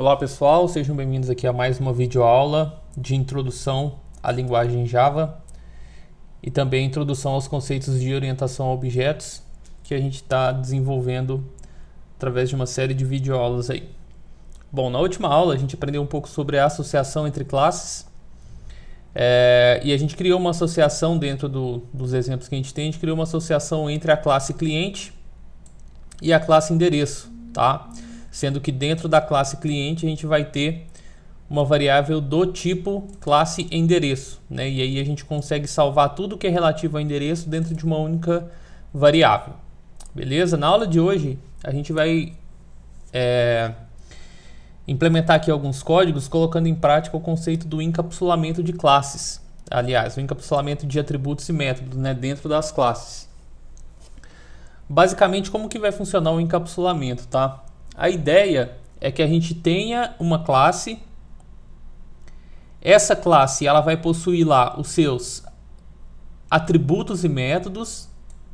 Olá pessoal, sejam bem-vindos aqui a mais uma videoaula de introdução à linguagem Java e também introdução aos conceitos de orientação a objetos que a gente está desenvolvendo através de uma série de videoaulas aí. Bom, na última aula a gente aprendeu um pouco sobre a associação entre classes e a gente criou uma associação dentro dos exemplos que a gente criou uma associação entre a classe cliente e a classe endereço, tá? Sendo que dentro da classe cliente a gente vai ter uma variável do tipo classe endereço, né? E aí a gente consegue salvar tudo que é relativo ao endereço dentro de uma única variável, beleza? Na aula de hoje a gente vai implementar aqui alguns códigos colocando em prática o conceito do encapsulamento de classes, aliás, o encapsulamento de atributos e métodos, né, dentro das classes. Basicamente, como que vai funcionar o encapsulamento, tá? A ideia é que a gente tenha uma classe, essa classe ela vai possuir lá os seus atributos e métodos,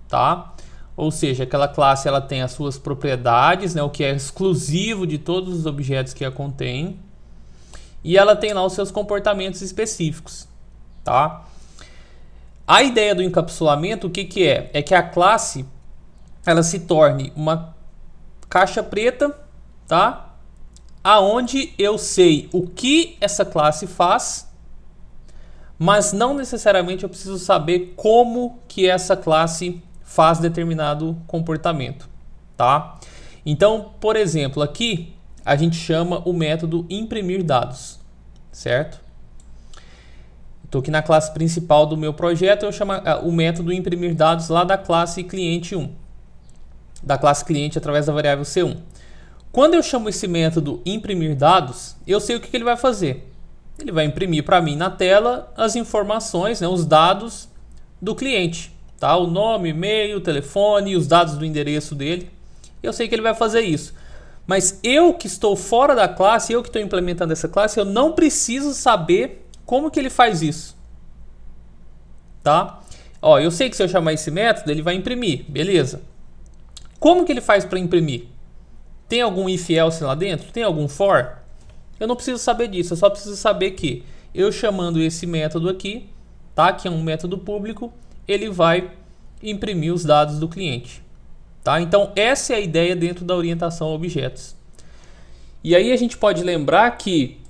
tá? Ou seja, aquela classe ela tem as suas propriedades, né, o que é exclusivo de todos os objetos que a contém, e ela tem lá os seus comportamentos específicos, tá? A ideia do encapsulamento, o que que é? É que a classe ela se torne uma caixa preta, tá? Aonde eu sei o que essa classe faz, mas não necessariamente eu preciso saber como que essa classe faz determinado comportamento, tá? Então, por exemplo, aqui a gente chama o método imprimir dados, certo? Estou aqui na classe principal do meu projeto, eu chamo o método imprimir dados lá da classe cliente 1, da classe cliente através da variável C1. Quando eu chamo esse método imprimir dados, eu sei o que ele vai fazer. Ele vai imprimir para mim na tela as informações, né, os dados do cliente, tá? O nome, e-mail, telefone, os dados do endereço dele. Eu sei que ele vai fazer isso. Mas eu que estou fora da classe, eu que estou implementando essa classe, eu não preciso saber como que ele faz isso, tá? Ó, eu sei que se eu chamar esse método, ele vai imprimir, beleza? Como que ele faz para imprimir? Tem algum if else lá dentro? Tem algum for? Eu não preciso saber disso, eu só preciso saber que eu chamando esse método aqui, tá? Que é um método público, ele vai imprimir os dados do cliente, tá? Então essa é a ideia dentro da orientação a objetos. E aí a gente pode lembrar que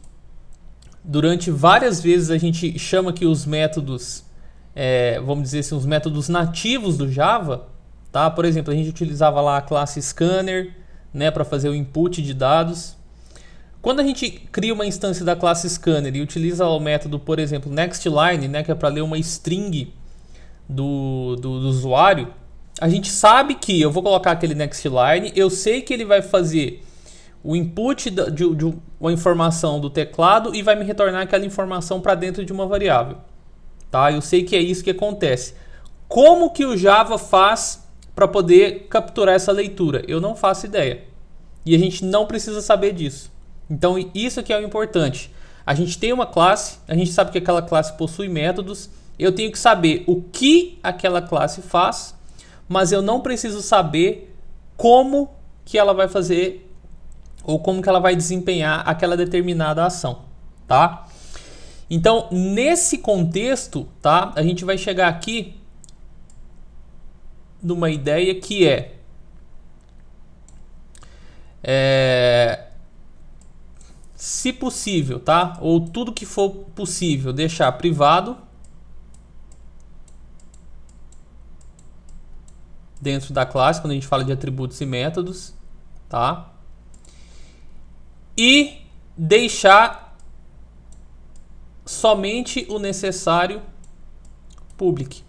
durante várias vezes a gente chama que os métodos, vamos dizer assim, os métodos nativos do Java, tá? Por exemplo, a gente utilizava lá a classe scanner, né, para fazer o input de dados. Quando a gente cria uma instância da classe scanner e utiliza o método, por exemplo, nextLine, né, que é para ler uma string do usuário, a gente sabe que eu vou colocar aquele nextLine, eu sei que ele vai fazer o input de uma informação do teclado e vai me retornar aquela informação para dentro de uma variável, tá? Eu sei que é isso que acontece. Como que o Java faz para poder capturar essa leitura? Eu não faço ideia. E a gente não precisa saber disso. Então isso aqui é o importante. A gente tem uma classe, a gente sabe que aquela classe possui métodos. Eu tenho que saber o que aquela classe faz, mas eu não preciso saber como que ela vai fazer ou como que ela vai desempenhar aquela determinada ação, tá? Então, nesse contexto, tá? A gente vai chegar aqui numa ideia que se possível, tá? Ou tudo que for possível, deixar privado dentro da classe, quando a gente fala de atributos e métodos, tá? E deixar somente o necessário public.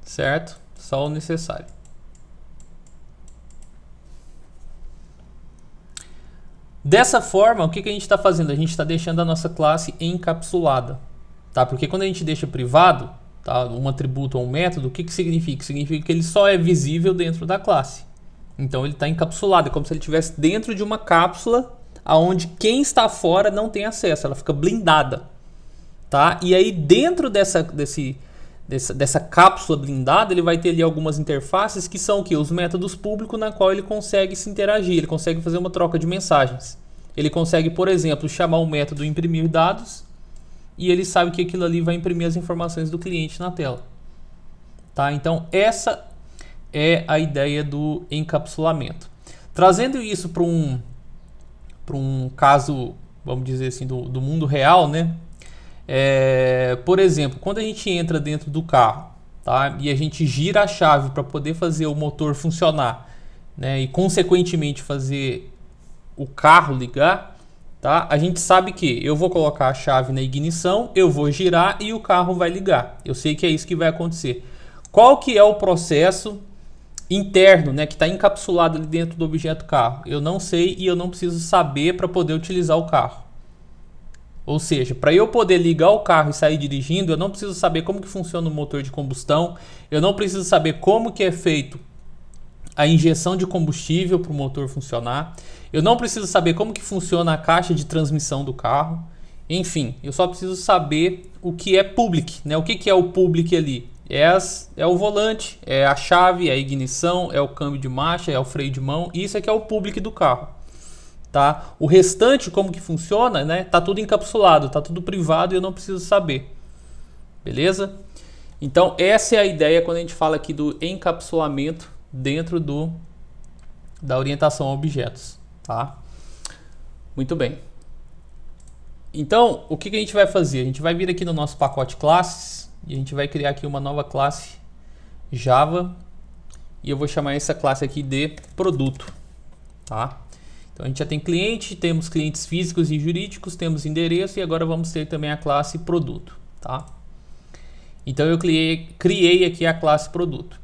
Certo? Só o necessário. Dessa forma, o que a gente está fazendo? A gente está deixando a nossa classe encapsulada, tá? Porque quando a gente deixa privado, tá, um atributo ou um método, o que significa? Significa que ele só é visível dentro da classe. Então ele está encapsulado, é como se ele estivesse dentro de uma cápsula onde quem está fora não tem acesso, ela fica blindada. tá? E aí dentro dessa cápsula blindada, ele vai ter ali algumas interfaces que são o quê? Os métodos públicos na qual ele consegue se interagir, ele consegue fazer uma troca de mensagens. Ele consegue, por exemplo, chamar o método imprimir dados e ele sabe que aquilo ali vai imprimir as informações do cliente na tela. Tá? Então, essa é a ideia do encapsulamento. Trazendo isso para um caso, vamos dizer assim, do mundo real, né? Por exemplo, quando a gente entra dentro do carro, tá? E a gente gira a chave para poder fazer o motor funcionar, né? E consequentemente fazer o carro ligar, tá? A gente sabe que eu vou colocar a chave na ignição, eu vou girar e o carro vai ligar. Eu sei que é isso que vai acontecer. Qual que é o processo interno, né, que está encapsulado ali dentro do objeto carro? Eu não sei e eu não preciso saber para poder utilizar o carro. Ou seja, para eu poder ligar o carro e sair dirigindo, eu não preciso saber como que funciona o motor de combustão, eu não preciso saber como que é feito a injeção de combustível para o motor funcionar, eu não preciso saber como que funciona a caixa de transmissão do carro, enfim, eu só preciso saber o que é public, né? O que é o public ali? É o volante, é a chave, é a ignição, é o câmbio de marcha, é o freio de mão, isso é que é o public do carro. Tá? O restante, como que funciona, né? Tá tudo encapsulado, tá tudo privado e eu não preciso saber. Beleza? Então, essa é a ideia quando a gente fala aqui do encapsulamento dentro da orientação a objetos. Tá? Muito bem. Então, o que a gente vai fazer? A gente vai vir aqui no nosso pacote classes e a gente vai criar aqui uma nova classe Java e eu vou chamar essa classe aqui de produto. Tá? Então a gente já tem cliente, temos clientes físicos e jurídicos, temos endereço e agora vamos ter também a classe produto, tá? Então eu criei aqui a classe produto.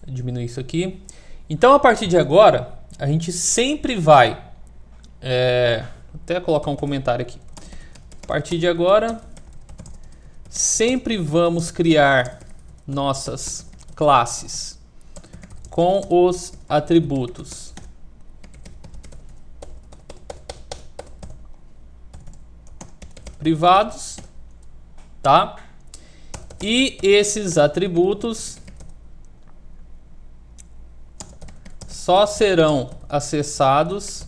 Vou diminuir isso aqui. Então a partir de agora, a gente sempre vai... até colocar um comentário aqui. A partir de agora, sempre vamos criar nossas classes com os atributos privados, tá? E esses atributos só serão acessados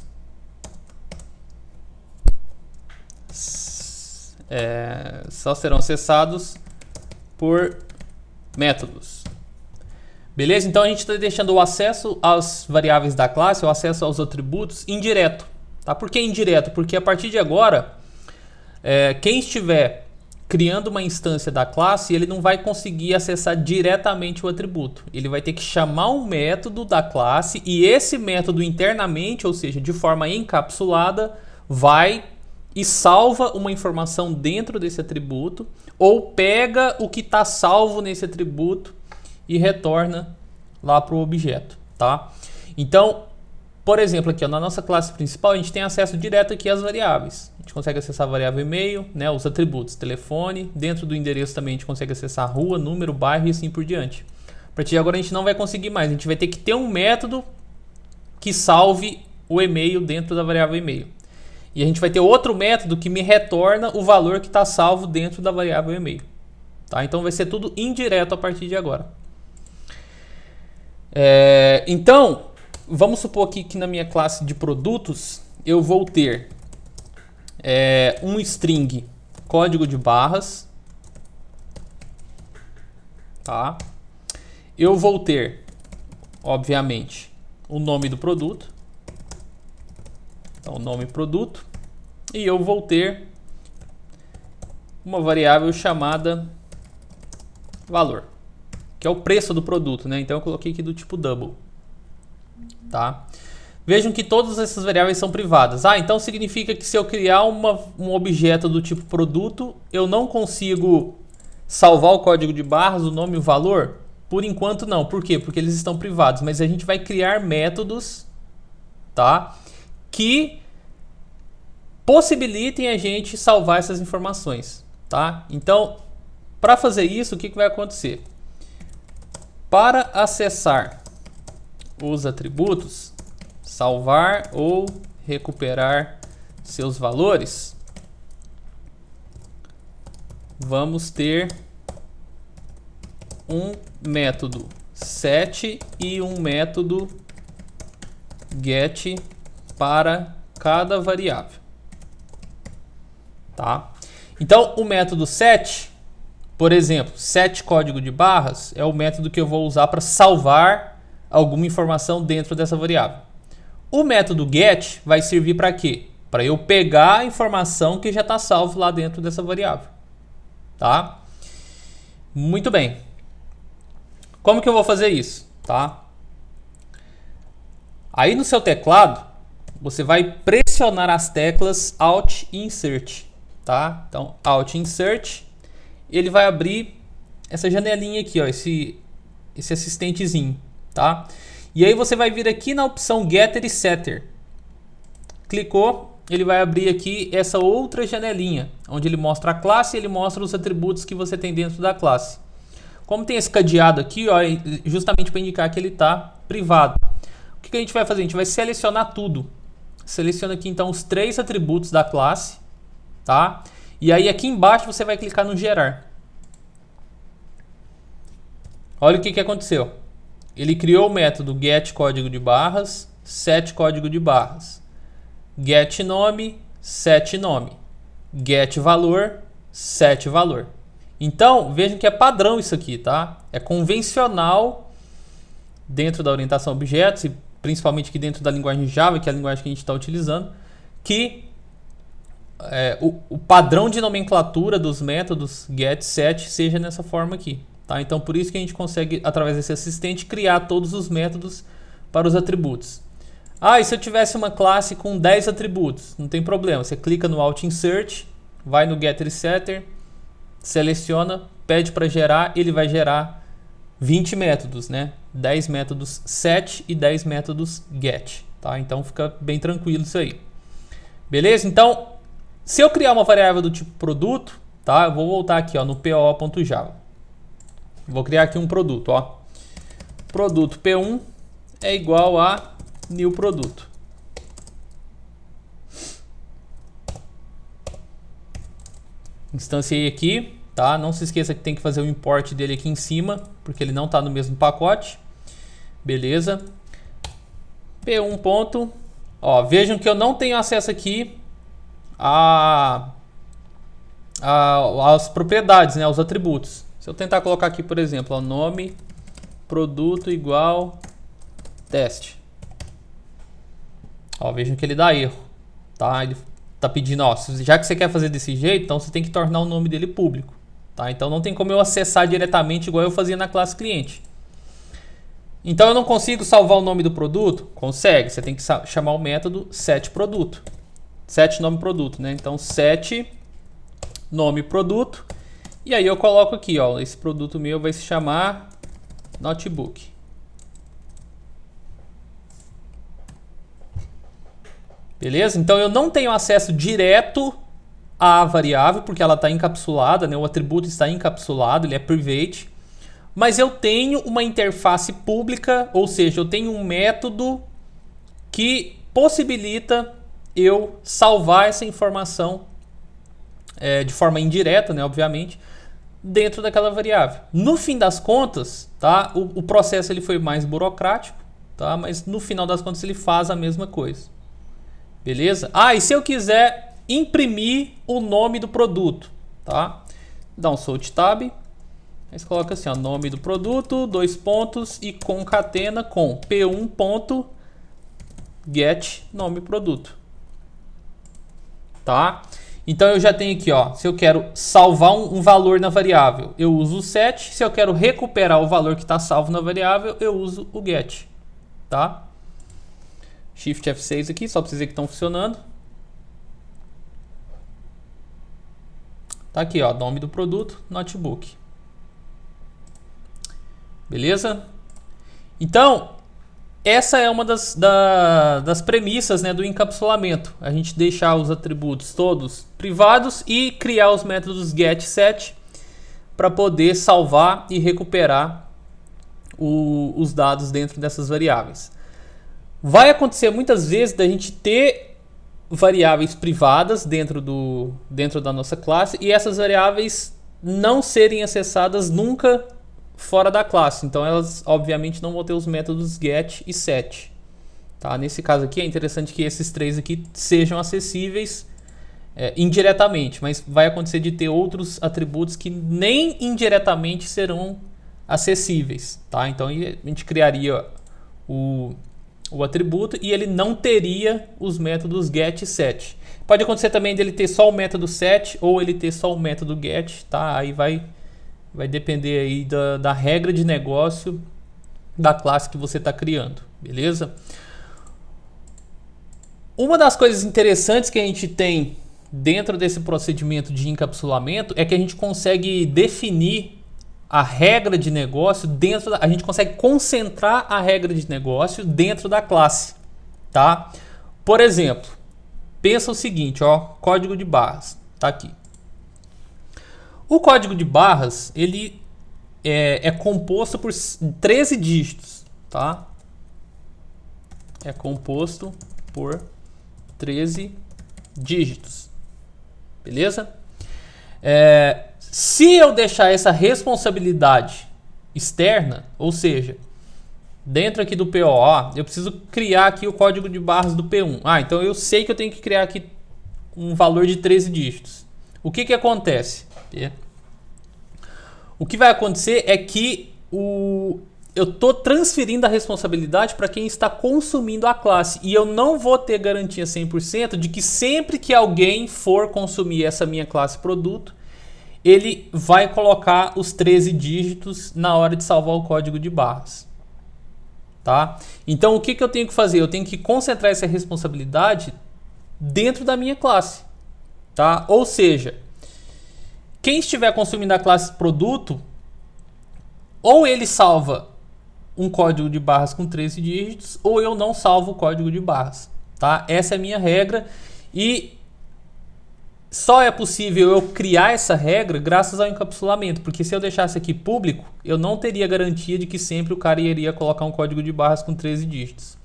por métodos. Beleza? Então a gente está deixando o acesso às variáveis da classe, o acesso aos atributos indireto. Tá? Por que indireto? Porque a partir de agora quem estiver criando uma instância da classe, ele não vai conseguir acessar diretamente o atributo. Ele vai ter que chamar um método da classe e esse método internamente, ou seja, de forma encapsulada, vai e salva uma informação dentro desse atributo ou pega o que está salvo nesse atributo e retorna lá para o objeto. Tá? Então, por exemplo, aqui na nossa classe principal, a gente tem acesso direto aqui às variáveis. A gente consegue acessar a variável e-mail, né, os atributos, telefone. Dentro do endereço também a gente consegue acessar rua, número, bairro e assim por diante. A partir de agora a gente não vai conseguir mais. A gente vai ter que ter um método que salve o e-mail dentro da variável e-mail. E a gente vai ter outro método que me retorna o valor que está salvo dentro da variável e-mail. Tá? Então vai ser tudo indireto a partir de agora. Então... Vamos supor aqui que na minha classe de produtos eu vou ter um string código de barras, tá? Eu vou ter, obviamente, o nome do produto, então o nome produto, e eu vou ter uma variável chamada valor, que é o preço do produto, né? Então eu coloquei aqui do tipo double. Tá? Vejam que todas essas variáveis são privadas. Então significa que se eu criar um objeto do tipo produto, eu não consigo salvar o código de barras, o nome e o valor? Por enquanto não. Por quê? Porque eles estão privados. Mas a gente vai criar métodos, tá, que possibilitem a gente salvar essas informações. Tá? Então, para fazer isso, o que vai acontecer? Para acessar os atributos, salvar ou recuperar seus valores, vamos ter um método set e um método get para cada variável, tá? Então, o método set, por exemplo, set código de barras é o método que eu vou usar para salvar alguma informação dentro dessa variável. O método get vai servir para quê? Para eu pegar a informação que já está salvo lá dentro dessa variável, tá? Muito bem. Como que eu vou fazer isso, tá? Aí no seu teclado, você vai pressionar as teclas Alt e Insert, tá? Então, Alt e Insert, ele vai abrir essa janelinha aqui, ó, esse assistentezinho, tá? E aí você vai vir aqui na opção Getter e Setter. Clicou, ele vai abrir aqui essa outra janelinha, onde ele mostra a classe e ele mostra os atributos que você tem dentro da classe. Como tem esse cadeado aqui, ó, justamente para indicar que ele está privado. O que a gente vai fazer? A gente vai selecionar tudo. Seleciona aqui então os 3 atributos da classe, tá? E aí aqui embaixo você vai clicar no gerar. Olha o que aconteceu. Ele criou o método get código de barras, set código de barras, get nome, set nome, get valor, set valor. Então, vejam que é padrão isso aqui, tá? É convencional dentro da orientação a objetos e principalmente aqui dentro da linguagem Java, que é a linguagem que a gente está utilizando, que o padrão de nomenclatura dos métodos get, set seja nessa forma aqui, tá? Então, por isso que a gente consegue, através desse assistente, criar todos os métodos para os atributos. Ah, e se eu tivesse uma classe com 10 atributos? Não tem problema, você clica no Alt Insert, vai no Getter e Setter, seleciona, pede para gerar, ele vai gerar 20 métodos, né? 10 métodos set e 10 métodos get, tá? Então fica bem tranquilo isso aí. Beleza? Então, se eu criar uma variável do tipo produto, tá? Eu vou voltar aqui, ó, no po.java. Vou criar aqui um produto, ó. Produto P1 é igual a new produto. Instanciei aqui, tá? Não se esqueça que tem que fazer o import dele aqui em cima, porque ele não está no mesmo pacote. Beleza. P1 ponto. Ó, vejam que eu não tenho acesso aqui às propriedades, né? Aos atributos. Se eu tentar colocar aqui, por exemplo, ó, nome produto igual teste. Ó, vejam que ele dá erro, tá? Ele tá pedindo, ó, já que você quer fazer desse jeito, então você tem que tornar o nome dele público, tá? Então não tem como eu acessar diretamente igual eu fazia na classe cliente. Então eu não consigo salvar o nome do produto? Consegue, você tem que chamar o método setProduto. Set nome produto, né? Então set nome produto. E aí eu coloco aqui, ó, esse produto meu vai se chamar notebook. Beleza? Então eu não tenho acesso direto à variável, porque ela está encapsulada, né? O atributo está encapsulado, ele é private. Mas eu tenho uma interface pública, ou seja, eu tenho um método que possibilita eu salvar essa informação de forma indireta, né? Obviamente, dentro daquela variável. No fim das contas, tá? O processo ele foi mais burocrático, tá? Mas no final das contas ele faz a mesma coisa. Beleza? Ah, e se eu quiser imprimir o nome do produto, tá? Dá um Alt Tab, aí você coloca assim, ó, nome do produto, 2 pontos e concatena com p1.get nome produto, tá? Então eu já tenho aqui, ó, se eu quero salvar um valor na variável, eu uso o set. Se eu quero recuperar o valor que está salvo na variável, eu uso o get, tá? Shift F6 aqui, só para vocês verem que estão funcionando. Tá aqui, ó, nome do produto, notebook. Beleza? Então, essa é uma das premissas, né, do encapsulamento. A gente deixar os atributos todos privados e criar os métodos get, set para poder salvar e recuperar os dados dentro dessas variáveis. Vai acontecer muitas vezes da gente ter variáveis privadas dentro da nossa classe e essas variáveis não serem acessadas nunca fora da classe. Então elas obviamente não vão ter os métodos get e set. Tá? Nesse caso aqui é interessante que esses três aqui sejam acessíveis indiretamente, mas vai acontecer de ter outros atributos que nem indiretamente serão acessíveis. Tá? Então a gente criaria o atributo e ele não teria os métodos get e set. Pode acontecer também dele ter só o método set ou ele ter só o método get, tá? Aí vai depender aí da regra de negócio da classe que você está criando, beleza? Uma das coisas interessantes que a gente tem dentro desse procedimento de encapsulamento é que a gente consegue definir a regra de negócio a gente consegue concentrar a regra de negócio dentro da classe, tá? Por exemplo, pensa o seguinte, ó, código de barras, tá aqui. O código de barras, ele é composto por 13 dígitos, tá? É composto por 13 dígitos, beleza? Se eu deixar essa responsabilidade externa, ou seja, dentro aqui do PO, eu preciso criar aqui o código de barras do P1. Então eu sei que eu tenho que criar aqui um valor de 13 dígitos. O que acontece? O que vai acontecer é que eu estou transferindo a responsabilidade para quem está consumindo a classe. E eu não vou ter garantia 100% de que sempre que alguém for consumir essa minha classe produto, ele vai colocar os 13 dígitos na hora de salvar o código de barras. Tá? Então o que eu tenho que fazer? Eu tenho que concentrar essa responsabilidade dentro da minha classe. Tá? Ou seja, quem estiver consumindo a classe produto, ou ele salva um código de barras com 13 dígitos, ou eu não salvo o código de barras. Tá? Essa é a minha regra e só é possível eu criar essa regra graças ao encapsulamento, porque se eu deixasse aqui público, eu não teria garantia de que sempre o cara iria colocar um código de barras com 13 dígitos.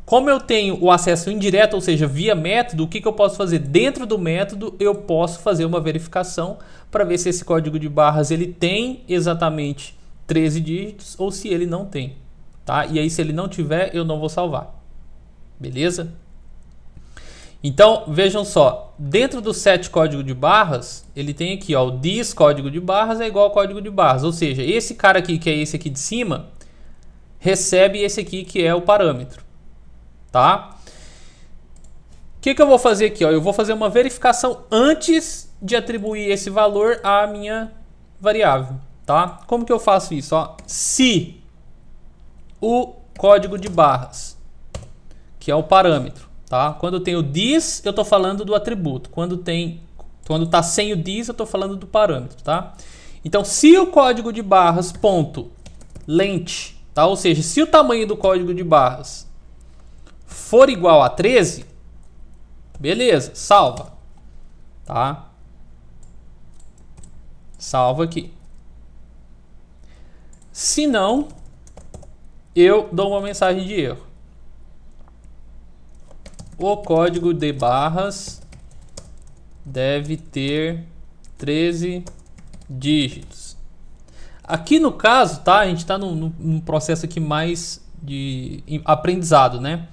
Como eu tenho o acesso indireto, ou seja, via método, o que eu posso fazer? Dentro do método, eu posso fazer uma verificação para ver se esse código de barras ele tem exatamente 13 dígitos ou se ele não tem. Tá? E aí, se ele não tiver, eu não vou salvar. Beleza? Então, vejam só, dentro do set código de barras, ele tem aqui, ó, o this código de barras é igual ao código de barras. Ou seja, esse cara aqui, que é esse aqui de cima, recebe esse aqui que é o parâmetro. Tá? O que eu vou fazer aqui? Ó? Eu vou fazer uma verificação antes de atribuir esse valor à minha variável. Tá? Como que eu faço isso? Ó? Se o código de barras, que é o parâmetro, tá? Quando eu tenho this, eu estou falando do atributo. Quando está sem o this, eu estou falando do parâmetro. Tá? Então, se o código de barras ponto length, tá? Ou seja, se o tamanho do código de barras for igual a 13, beleza, salva. Tá? Salva aqui. Se não, eu dou uma mensagem de erro. O código de barras deve ter 13 dígitos. Aqui no caso, tá? A gente está num processo aqui mais de aprendizado, né?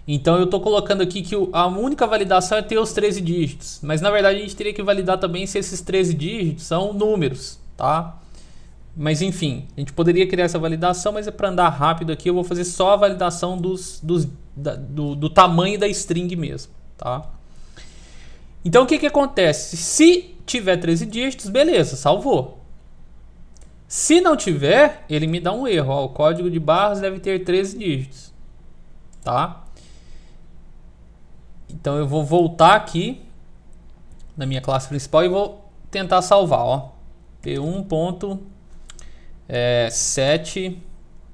Então eu estou colocando aqui que a única validação é ter os 13 dígitos. Mas na verdade a gente teria que validar também se esses 13 dígitos são números, tá? Mas enfim, a gente poderia criar essa validação, mas é para andar rápido aqui, eu vou fazer só a validação do tamanho da string mesmo, tá? Então o que acontece? Se tiver 13 dígitos, beleza, salvou. Se não tiver, ele me dá um erro. Ó, o código de barras deve ter 13 dígitos, tá? Então eu vou voltar aqui na minha classe principal e vou tentar salvar, ó. P1.set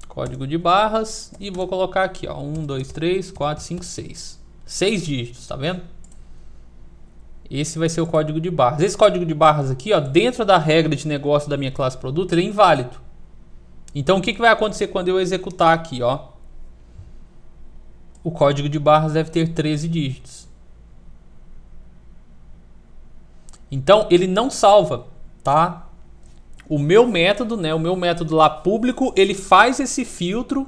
código de barras e vou colocar aqui, ó, 1, 2, 3, 4, 5, 6. 6 dígitos, tá vendo? Esse vai ser o código de barras. Esse código de barras aqui, ó, dentro da regra de negócio da minha classe produto, ele é inválido. Então o que vai acontecer quando eu executar aqui, ó? O código de barras deve ter 13 dígitos. Então ele não salva, tá? o meu método, né, o meu método lá público, ele faz esse filtro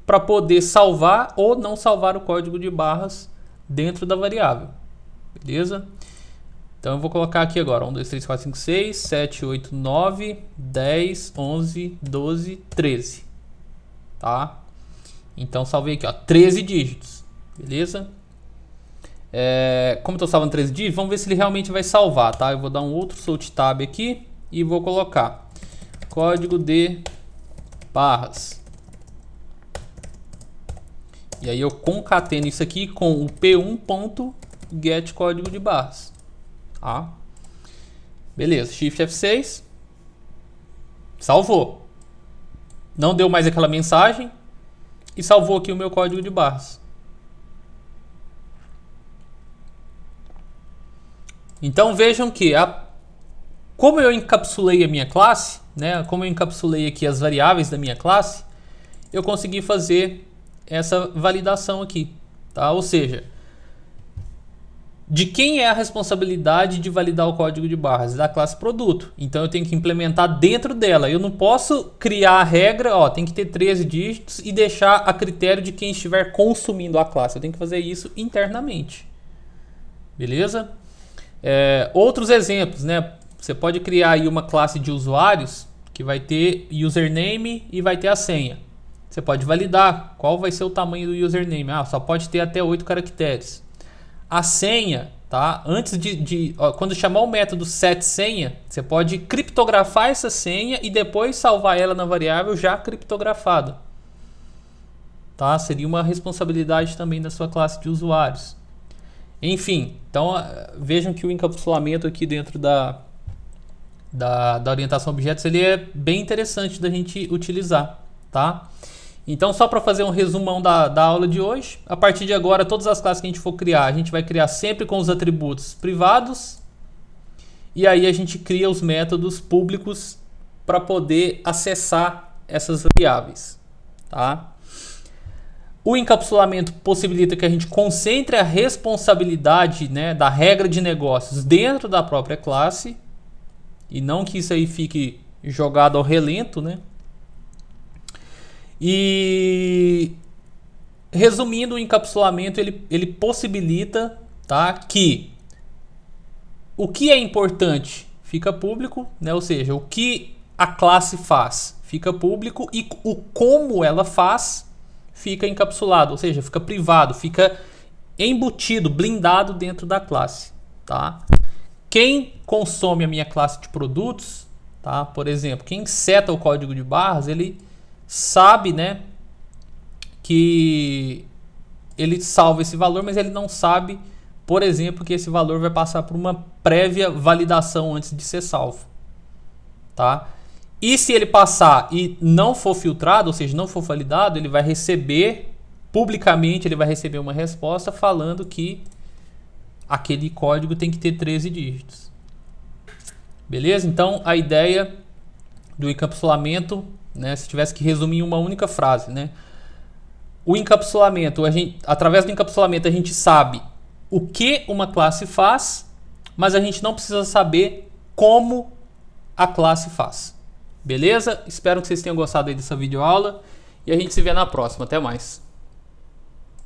para poder salvar ou não salvar o código de barras dentro da variável. Beleza? Então eu vou colocar aqui agora 1, 2, 3, 4, 5, 6, 7, 8, 9, 10, 11, 12, 13. Tá? Então salvei aqui, ó, 13 dígitos. Beleza? Como eu estou salvando 13 dígitos, vamos ver se ele realmente vai salvar, tá? Eu vou dar um outro Alt Tab aqui e vou colocar código de barras. E aí eu concateno isso aqui com o p1.get código de barras. Tá? Beleza, Shift F6. Salvou. Não deu mais aquela mensagem e salvou aqui o meu código de barras. Então vejam que como eu encapsulei a minha classe, né, como eu encapsulei aqui as variáveis da minha classe, eu consegui fazer essa validação aqui, tá? Ou seja, de quem é a responsabilidade de validar o código de barras? Da classe produto. Então eu tenho que implementar dentro dela. Eu não posso criar a regra, ó, tem que ter 13 dígitos e deixar a critério de quem estiver consumindo a classe. Eu tenho que fazer isso internamente. Beleza? Outros exemplos, né? Você pode criar aí uma classe de usuários que vai ter username e vai ter a senha. Você pode validar qual vai ser o tamanho do username. Só pode ter até 8 caracteres. A senha, tá? Antes quando chamar o método setSenha, você pode criptografar essa senha e depois salvar ela na variável já criptografada. Tá? Seria uma responsabilidade também da sua classe de usuários. Enfim, então vejam que o encapsulamento aqui dentro da orientação a objetos ele é bem interessante da gente utilizar, tá? Então só para fazer um resumão da aula de hoje, a partir de agora todas as classes que a gente for criar, a gente vai criar sempre com os atributos privados e aí a gente cria os métodos públicos para poder acessar essas variáveis, tá? O encapsulamento possibilita que a gente concentre a responsabilidade, né, da regra de negócios dentro da própria classe e não que isso aí fique jogado ao relento, né? E resumindo, o encapsulamento ele possibilita, tá, que o que é importante fica público, né? Ou seja, o que a classe faz fica público e o como ela faz fica encapsulado, ou seja, fica privado, fica embutido, blindado dentro da classe, tá? Quem consome a minha classe de produtos, tá? Por exemplo, quem seta o código de barras, ele sabe, né, que ele salva esse valor, mas ele não sabe, por exemplo, que esse valor vai passar por uma prévia validação antes de ser salvo, tá? E se ele passar e não for filtrado, ou seja, não for validado, ele vai receber, publicamente, ele vai receber uma resposta falando que aquele código tem que ter 13 dígitos. Beleza? Então, a ideia do encapsulamento, né, se tivesse que resumir em uma única frase, né? O encapsulamento, através do encapsulamento, a gente sabe o que uma classe faz, mas a gente não precisa saber como a classe faz. Beleza? Espero que vocês tenham gostado aí dessa videoaula e a gente se vê na próxima. Até mais.